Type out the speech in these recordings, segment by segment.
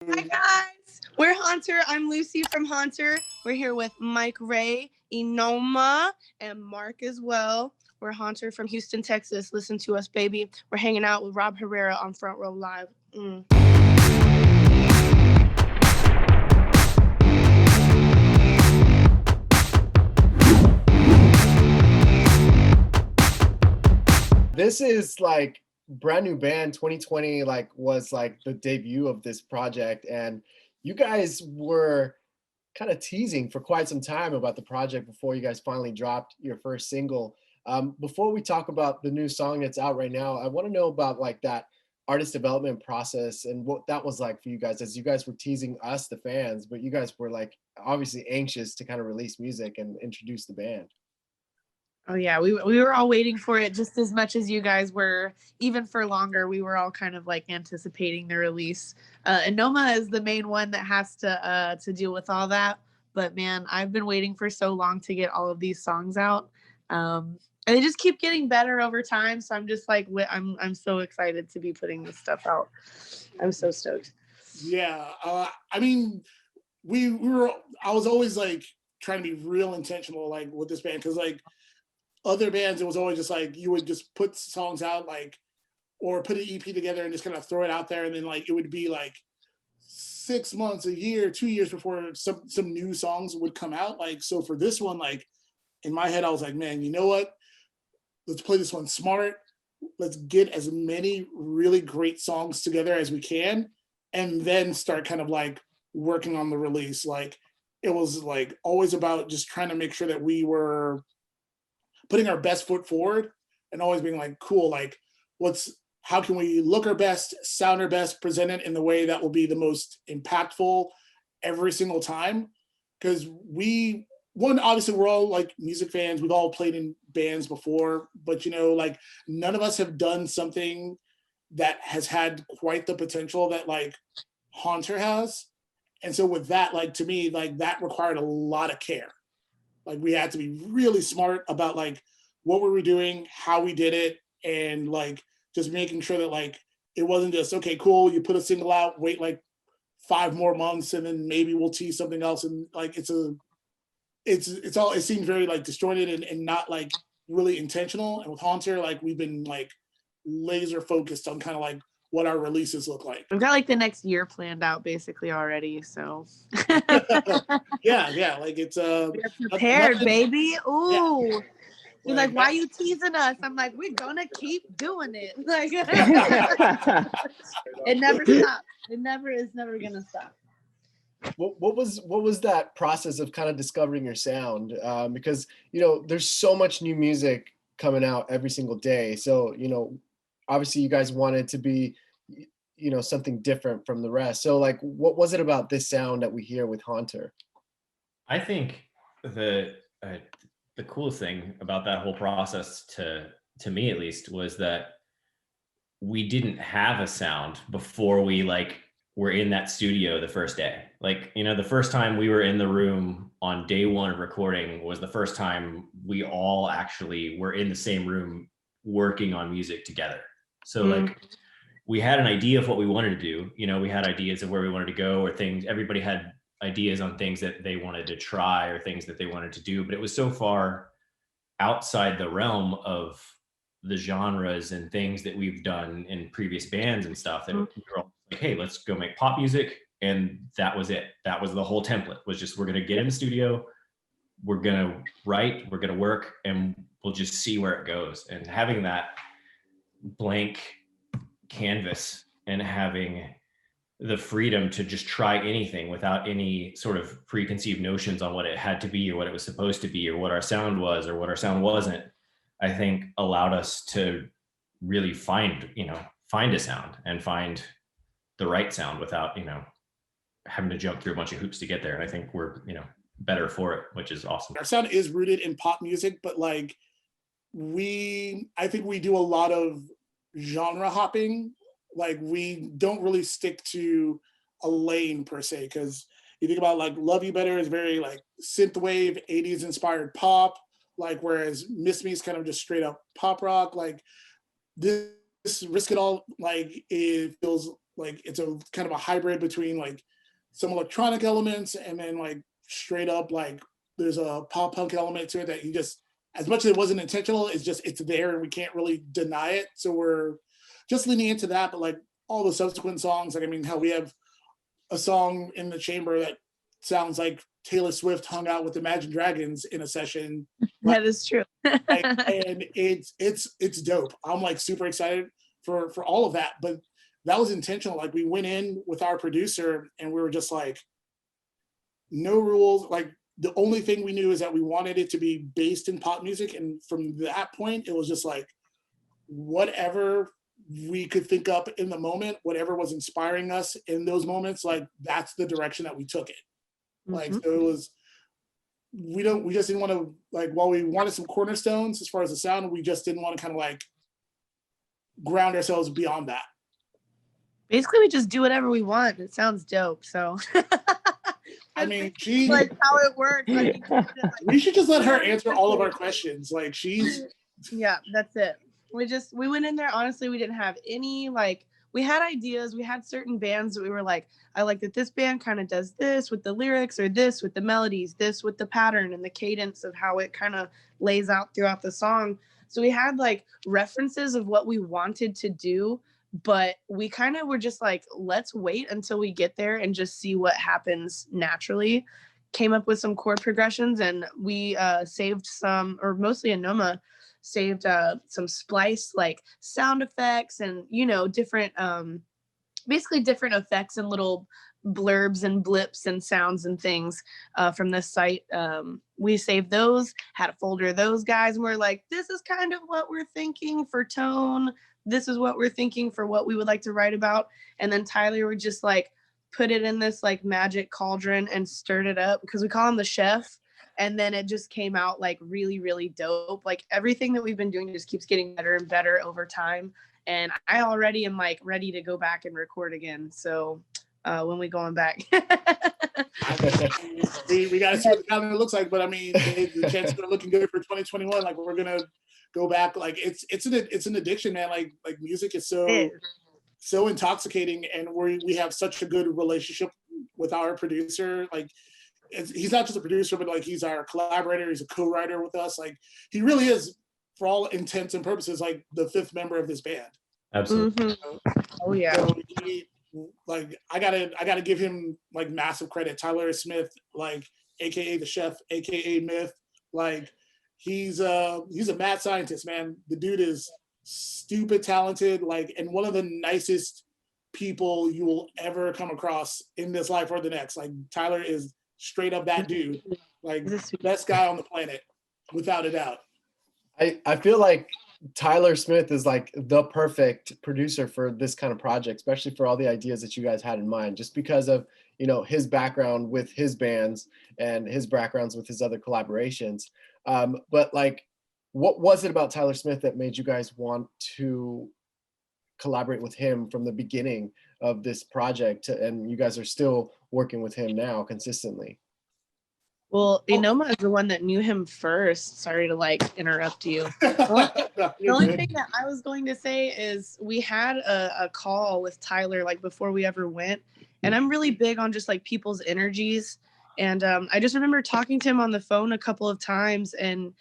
Hi guys, we're Haunter. I'm Lucy from Haunter. We're here with Mike Ray, Enoma, and Mark as well. We're Haunter from Houston, Texas. Listen to us, baby. We're hanging out with Rob Herrera on Front Row Live. This is like brand new band. 2020 was the debut of this project, and you guys were kind of teasing for quite some time about the project before you guys finally dropped your first single. Before we talk about the new song that's out right now, I want to know about that artist development process and what that was like for you guys, as you guys were teasing us, the fans, but you guys were obviously anxious to kind of release music and introduce the band. Oh yeah, we were all waiting for it just as much as you guys were, even for longer. We were all kind of anticipating the release. Enoma is the main one that has to deal with all that. But man, I've been waiting for so long to get all of these songs out. And they just keep getting better over time. So I'm just I'm so excited to be putting this stuff out. I'm so stoked. Yeah, I mean, I was always trying to be real intentional with this band, because other bands, it was always just you would just put songs out or put an EP together and just kind of throw it out there, and then it would be 6 months, a year, 2 years before some new songs would come out. So for this one, in my head, I was like, man, you know what? Let's play this one smart. Let's get as many really great songs together as we can, and then start kind of working on the release. It was always about just trying to make sure that we were putting our best foot forward, and always being cool, how can we look our best, sound our best, present it in the way that will be the most impactful every single time. Because obviously we're all music fans, we've all played in bands before, but none of us have done something that has had quite the potential that Haunter has. And so with that, to me, that required a lot of care. We had to be really smart about what we were doing, how we did it, and just making sure that it wasn't just, okay, cool, you put a single out, wait 5 more months, and then maybe we'll tease something else. And it seems very disjointed and not really intentional. And with Haunter, we've been laser focused on kind of what our releases look like. We've got the next year planned out basically already, so yeah, it's we're prepared, baby. Ooh. Yeah. You're why are you teasing us? I'm we're gonna keep doing it. It never stops. It's never gonna stop. What was that process of kind of discovering your sound? Because there's so much new music coming out every single day. So obviously you guys wanted to be something different from the rest. So what was it about this sound that we hear with Haunter? I think the coolest thing about that whole process, to me at least, was that we didn't have a sound before we were in that studio the first day. The first time we were in the room on day one of recording was the first time we all actually were in the same room working on music together. So we had an idea of what we wanted to do. We had ideas of where we wanted to go, or things. Everybody had ideas on things that they wanted to try or things that they wanted to do, but it was so far outside the realm of the genres and things that we've done in previous bands and stuff that we were all hey, let's go make pop music. And that was it. That was the whole template, was just, we're going to get in the studio, we're going to write, we're going to work, and we'll just see where it goes. And having that blank canvas and having the freedom to just try anything without any sort of preconceived notions on what it had to be or what it was supposed to be or what our sound was or what our sound wasn't, I think allowed us to really find a sound and find the right sound without, having to jump through a bunch of hoops to get there. And I think we're, better for it, which is awesome. Our sound is rooted in pop music, but I think we do a lot of genre hopping. We don't really stick to a lane per se, because you think about Love You Better is very synthwave 80s inspired pop, whereas Miss Me is kind of just straight up pop rock. This Risk It All, it feels like it's a kind of a hybrid between like some electronic elements and then like straight up like there's a pop punk element to it that you just, as much as it wasn't intentional, it's there and we can't really deny it. So we're just leaning into that. But like all the subsequent songs, like I mean, hell, we have a song in the chamber that sounds like Taylor Swift hung out with Imagine Dragons in a session. That is true. Like, and it's dope. I'm like super excited for all of that. But that was intentional. Like we went in with our producer and we were just like, no rules. Like the only thing we knew is that we wanted it to be based in pop music. And from that point, it was just like, whatever we could think up in the moment, whatever was inspiring us in those moments, like that's the direction that we took it. Like, so it was, we just didn't want to, like, while we wanted some cornerstones as far as the sound, we just didn't want to kind of like ground ourselves beyond that. Basically, we just do whatever we want. It sounds dope. So, I mean, like how it works. Like, we should just let her answer all of our questions. Like yeah, that's it. We went in there. Honestly, we didn't have any, like, we had ideas. We had certain bands that we were like, I like that this band kind of does this with the lyrics, or this with the melodies, this with the pattern and the cadence of how it kind of lays out throughout the song. So we had like references of what we wanted to do, but we kind of were just like, let's wait until we get there and just see what happens naturally. Came up with some chord progressions, and we saved some, or mostly Anoma saved some splice like sound effects and, you know, different basically different effects and little blurbs and blips and sounds and things from this site. We saved those, had a folder of those guys, and we're like, this is kind of what we're thinking for tone, this is what we're thinking for what we would like to write about. And then Tyler would just like put it in this like magic cauldron and stirred it up, because we call him the chef. And then it just came out like really, really dope. Like everything that we've been doing just keeps getting better and better over time. And I already am like ready to go back and record again. So when we going back. we got to see what the calendar looks like. But I mean, the chances are looking good for 2021. Like we're going to go back. Like it's an addiction, man. Like music is so intoxicating. And we have such a good relationship with our producer. Like, he's not just a producer, but like he's our collaborator. He's a co-writer with us. Like he really is, for all intents and purposes, like the fifth member of this band. Absolutely. Oh yeah. So like I gotta give him like massive credit. Tyler Smyth, like AKA the chef, AKA Myth. Like he's a mad scientist, man. The dude is stupid talented, like, and one of the nicest people you will ever come across in this life or the next. Like Tyler is straight up that dude, like best guy on the planet, without a doubt. I feel like Tyler Smyth is like the perfect producer for this kind of project, especially for all the ideas that you guys had in mind, just because of, you know, his background with his bands and his backgrounds with his other collaborations. But like, what was it about Tyler Smyth that made you guys want to collaborate with him from the beginning of this project, and you guys are still working with him now consistently? Well, Enoma is the one that knew him first. Sorry to like interrupt you. The only thing that I was going to say is we had a call with Tyler like before we ever went, and I'm really big on just like people's energies. And I just remember talking to him on the phone a couple of times, and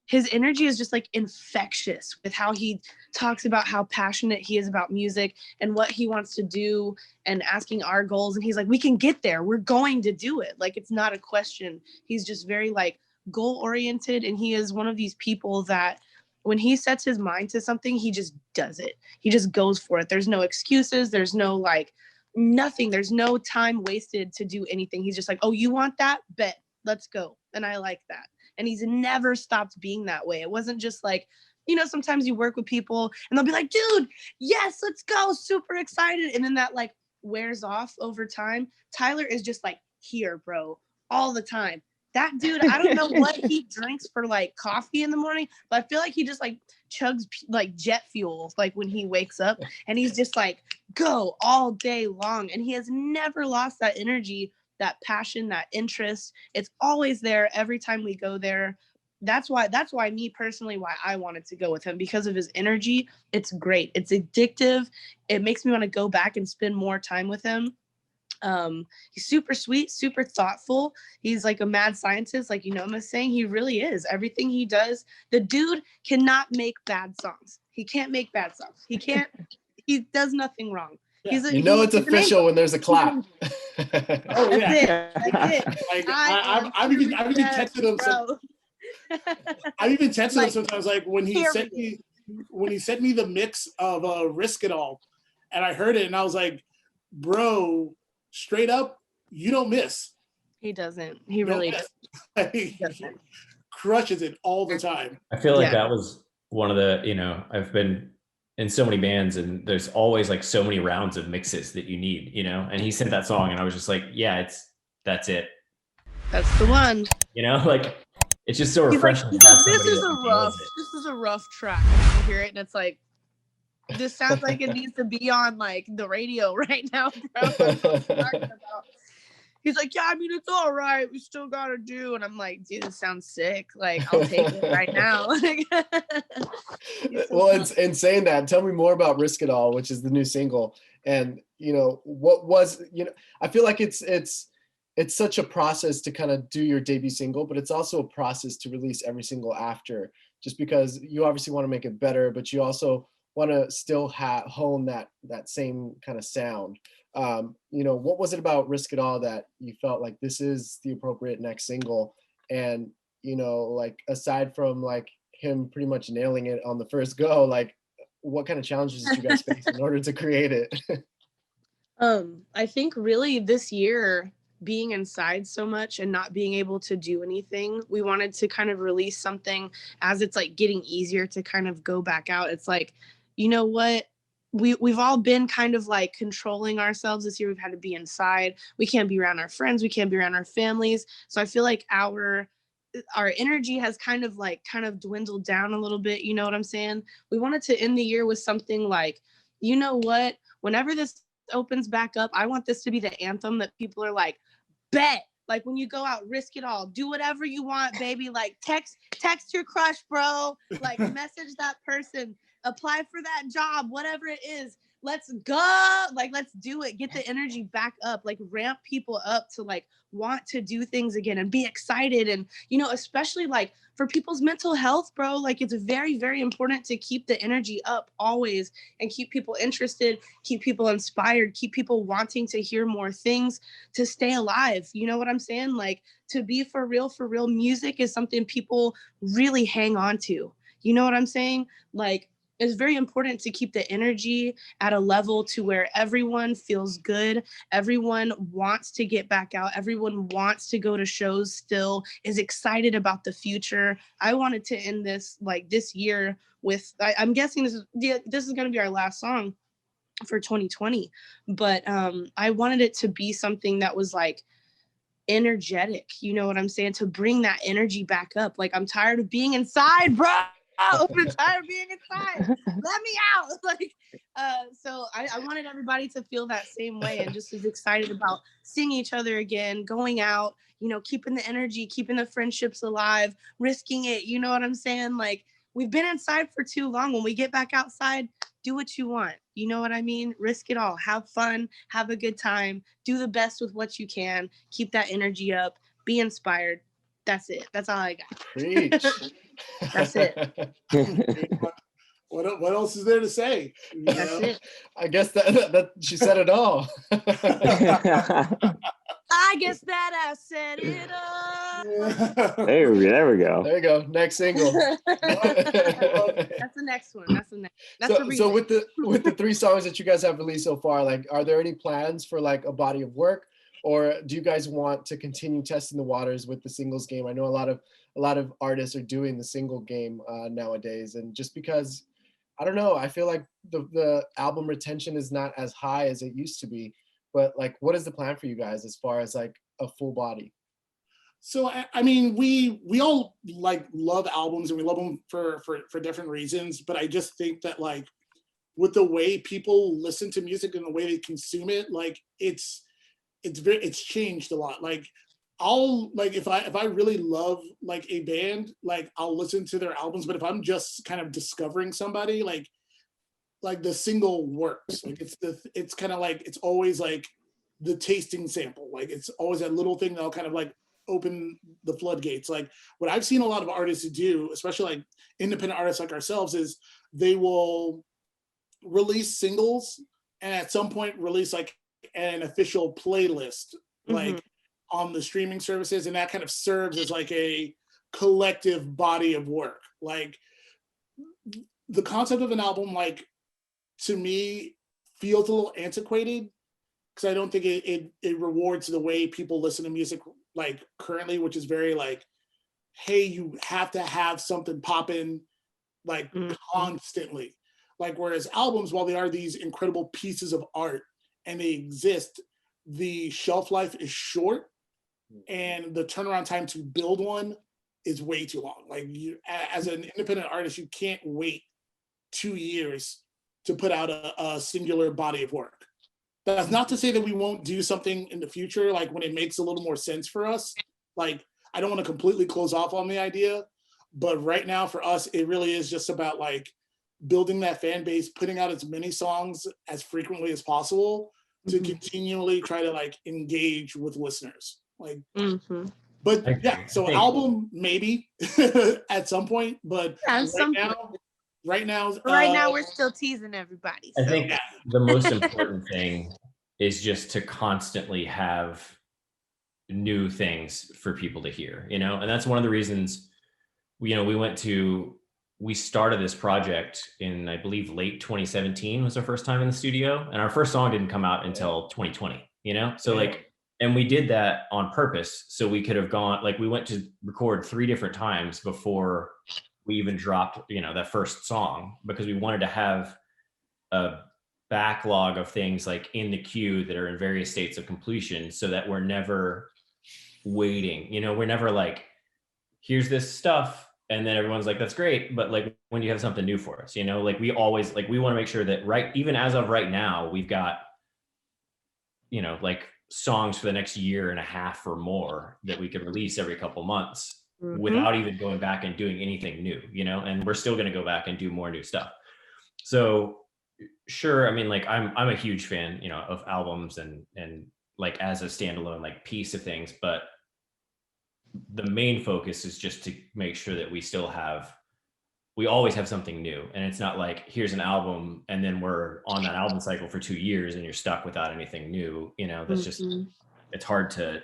his energy is just like infectious with how he talks about how passionate he is about music and what he wants to do, and asking our goals. And he's like, we can get there. We're going to do it. Like, it's not a question. He's just very like goal oriented. And he is one of these people that when he sets his mind to something, he just does it. He just goes for it. There's no excuses. There's no like nothing. There's no time wasted to do anything. He's just like, oh, you want that? Bet. Let's go. And I like that. And he's never stopped being that way. It wasn't just like, you know, sometimes you work with people and they'll be like, dude, yes, let's go. Super excited. And then that like wears off over time. Tyler is just like, here, bro, all the time. That dude, I don't know what he drinks for like coffee in the morning, but I feel like he just like chugs like jet fuel, like when he wakes up, and he's just like, go all day long. And he has never lost that energy, that passion, that interest. It's always there every time we go there. that's why me personally, why I wanted to go with him, because of his energy. It's great. It's addictive. It makes me want to go back and spend more time with him. He's super sweet, super thoughtful. He's like a mad scientist, like Unoma is saying. He really is. Everything he does, the dude cannot make bad songs. He can't make bad songs. He does nothing wrong. Yeah. It's official when there's a clap. Oh yeah, that's it. like I've even texted him. I've even texted him sometimes, like when he sent me the mix of Risk It All, and I heard it and I was like, bro, straight up, you don't miss. He doesn't. He really doesn't. He crushes it all the time. I feel like that was one of the, I've been in so many bands and there's always like so many rounds of mixes that you need, and he sent that song and I was just like, yeah, that's it. That's the one. Like it's just so refreshing. He's like, this is a rough track. And you hear it and it's like, this sounds like it needs to be on like the radio right now, bro. He's like, yeah, I mean, it's all right. We still got to do. And I'm like, dude, it sounds sick. Like, I'll take it right now. Well, in saying that, tell me more about Risk It All, which is the new single. And, what was, I feel like it's such a process to kind of do your debut single, but it's also a process to release every single after, just because you obviously want to make it better, but you also want to still hone that same kind of sound. What was it about Risk It All that you felt like this is the appropriate next single? And, like aside from like him pretty much nailing it on the first go, like what kind of challenges did you guys face in order to create it? I think really this year, being inside so much and not being able to do anything, we wanted to kind of release something as it's like getting easier to kind of go back out. It's like, you know what? We've all been kind of like controlling ourselves this year. We've had to be inside. We can't be around our friends. We can't be around our families. So I feel like our energy has kind of dwindled down a little bit. You know what I'm saying? We wanted to end the year with something like, you know what? Whenever this opens back up, I want this to be the anthem that people are like, bet. Like when you go out, risk it all, do whatever you want, baby. Like text your crush, bro. Like message that person, apply for that job, whatever it is. Let's go. Like, let's do it. Get the energy back up, like ramp people up to like want to do things again and be excited. And, especially like for people's mental health, bro, like it's very, very important to keep the energy up always and keep people interested, keep people inspired, keep people wanting to hear more things, to stay alive. You know what I'm saying? Like to be for real, music is something people really hang on to. You know what I'm saying? Like, it's very important to keep the energy at a level to where everyone feels good. Everyone wants to get back out. Everyone wants to go to shows still, is excited about the future. I wanted to end this year with, I'm guessing this is going to be our last song for 2020. But I wanted it to be something that was like energetic. You know what I'm saying? To bring that energy back up. Like, I'm tired of being inside, bro. I'm tired of being inside. Let me out. So I wanted everybody to feel that same way and just as excited about seeing each other again, going out, keeping the energy, keeping the friendships alive, risking it. You know what I'm saying? Like, we've been inside for too long. When we get back outside, do what you want. You know what I mean? Risk it all. Have fun. Have a good time. Do the best with what you can. Keep that energy up. Be inspired. That's it. That's all I got. Preach. That's it. What else is there to say? That's it. I guess that she said it all. I guess that I said it all. There we go. There you go. Next single. That's the next one. So with the 3 songs that you guys have released so far, like, are there any plans for like a body of work? Or do you guys want to continue testing the waters with the singles game? I know a lot of artists are doing the single game nowadays, and just because, I don't know, I feel like the album retention is not as high as it used to be. But like, what is the plan for you guys as far as like a full body? So I mean, we all like love albums and we love them for different reasons. But I just think that like with the way people listen to music and the way they consume it, like it's changed a lot. Like I'll like if I really love like a band, like I'll listen to their albums. But if I'm just kind of discovering somebody, like the single works. Like it's kind of like it's always like the tasting sample. Like it's always that little thing that'll kind of like open the floodgates. Like what I've seen a lot of artists do, especially like independent artists like ourselves, is they will release singles and at some point release like an official playlist, like on the streaming services, and that kind of serves as like a collective body of work. Like the concept of an album, like to me, feels a little antiquated because I don't think it rewards the way people listen to music like currently, which is very like, hey, you have to have something popping like constantly. Like whereas albums, while they are these incredible pieces of art and they exist, the shelf life is short and the turnaround time to build one is way too long. Like you, as an independent artist, you can't wait 2 years to put out a singular body of work. That's not to say that we won't do something in the future, like when it makes a little more sense for us. Like, I don't want to completely close off on the idea, but right now for us, it really is just about like building that fan base, putting out as many songs as frequently as possible to continually try to like engage with listeners. Like, but yeah, so album maybe at some point, but right now we're still teasing everybody. I think the most important thing is just to constantly have new things for people to hear, you know? And that's one of the reasons, we started this project in, I believe, late 2017 was our first time in the studio. And our first song didn't come out until 2020, you know? So like, and we did that on purpose. So we could have gone, like we went to record 3 different times before we even dropped, that first song, because we wanted to have a backlog of things like in the queue that are in various states of completion, so that we're never waiting, we're never like, here's this stuff, and then everyone's like, that's great, but like, when do you have something new for us? Like we always, like, we want to make sure that even as of right now, we've got, like songs for the next year and a half or more that we could release every couple months without even going back and doing anything new, and we're still going to go back and do more new stuff. So sure, I mean, like I'm a huge fan, of albums and like as a standalone like piece of things, but the main focus is just to make sure that we always have something new. And it's not like, here's an album and then we're on that album cycle for 2 years and you're stuck without anything new. That's just, it's hard to,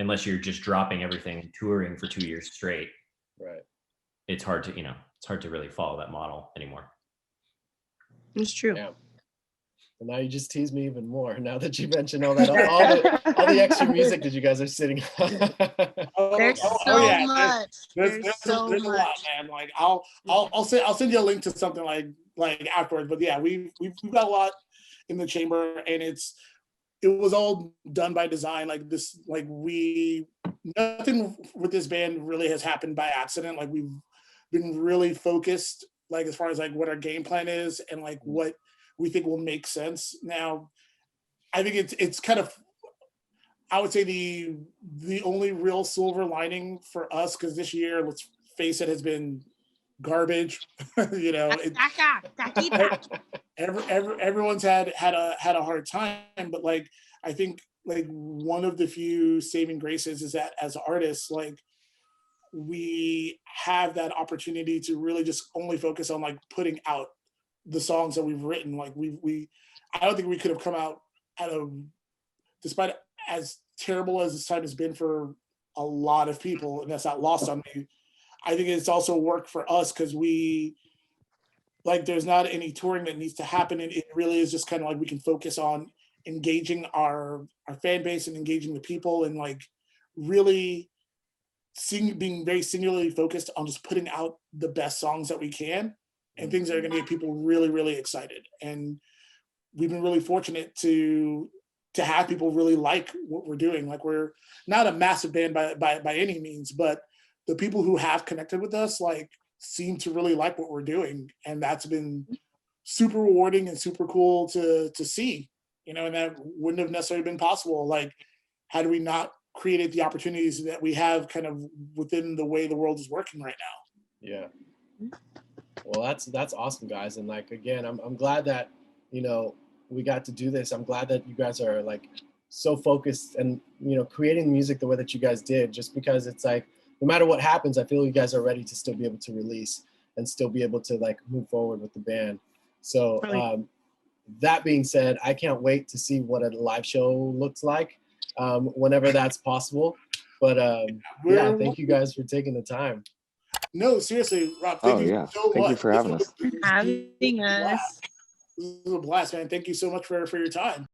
unless you're just dropping everything, touring for 2 years straight. Right. It's hard to really follow that model anymore. It's true. Yeah. And now you just tease me even more. Now that you mentioned all that, all the extra music that you guys are sitting on. There's so much. There's a lot, man. Like I'll send you a link to something like afterwards. But yeah, we've got a lot in the chamber, and it was all done by design. Like this, like nothing with this band really has happened by accident. Like we've been really focused, like as far as like what our game plan is and like what we think will make sense. Now, I think it's kind of, I would say the only real silver lining for us, because this year, let's face it, has been garbage. Everyone's had a hard time, but like I think like one of the few saving graces is that as artists, like we have that opportunity to really just only focus on like putting out the songs that we've written. Like I don't think we could have come out despite as terrible as this time has been for a lot of people, and that's not lost on me. I think it's also worked for us because there's not any touring that needs to happen, and it really is just kind of like we can focus on engaging our fan base and engaging the people, and like really being very singularly focused on just putting out the best songs that we can and things that are going to get people really, really excited. And we've been really fortunate to have people really like what we're doing. Like we're not a massive band by any means, but the people who have connected with us like seem to really like what we're doing. And that's been super rewarding and super cool to see, and that wouldn't have necessarily been possible. Like had we not created the opportunities that we have kind of within the way the world is working right now. Yeah. Well, that's awesome, guys. And like, again, I'm glad that, you know, we got to do this. I'm glad that you guys are like so focused and, you know, creating music the way that you guys did, just because it's like, no matter what happens, I feel you guys are ready to still be able to release and still be able to like move forward with the band. So that being said, I can't wait to see what a live show looks like whenever that's possible. But yeah, thank you guys for taking the time. No, seriously, Rob, thank you so much. Thank you for having us. Having us. This was a blast, man. Thank you so much for your time.